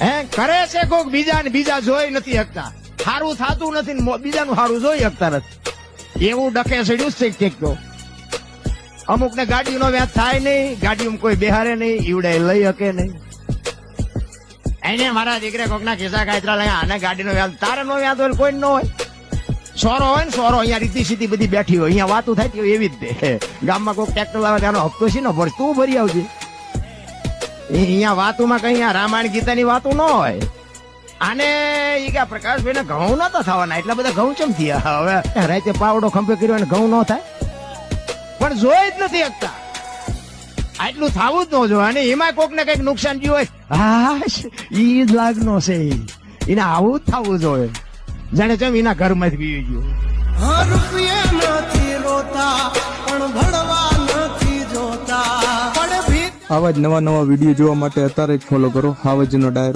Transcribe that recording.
હે કરે છે કોક બીજા ને બીજા જોઈ નથી શકતા, સારું થતું નથી ને બીજાનું સારું જોઈ શકતા નથી, એવું ડકે ચડ્યું છે ઠીક તો. અમુક ને ગાડીનો વ્યાજ થાય નહીં, ગાડીમાં કોઈ બેહારે નહીં, ઈવડે લઈ શકે નહીં. એને મારા દીકરે કોક ના ખિસ્સા કાતરા લઈ આને ગાડીનો વ્યાજ, તારે નો વ્યાજ હોય કોઈ ન હોય. સોરો હોય ને સોરો અહીંયા રીતિ સીધી બધી બેઠી હોય, અહીંયા વાતું થાય એવી જ દે. ગામમાં કોઈ ટ્રેક્ટર લાવે ત્યાંનો હપ્તો છે ને ભર, તું ભરી આવજે. અહીંયા વાતુમાં કઈ રામાયણ ગીતાની વાતું ન હોય. આને ઈ કે પ્રકાશભાઈ ને ઘઉં નતા થવાના, એટલા બધા ઘઉં ચમ થયા. હવે રાતે પાવડો ખંભે કર્યો અને ઘઉં ન થાય, પણ જોઈ જ નથી શકતા. આટલું થવું જ ન જોઈએ. અને એમાં કોક ને કઈક નુકસાન થયું હોય, હા ઈ જ લાગનો છે, એને આવું જ થવું જોઈએ. જાણે ચમ એના ઘરમાંથી પી ગયું. આવા જ નવા વિડીયો જોવા માટે અત્યારે જ ફોલો કરો હાવજનો ડાયરો.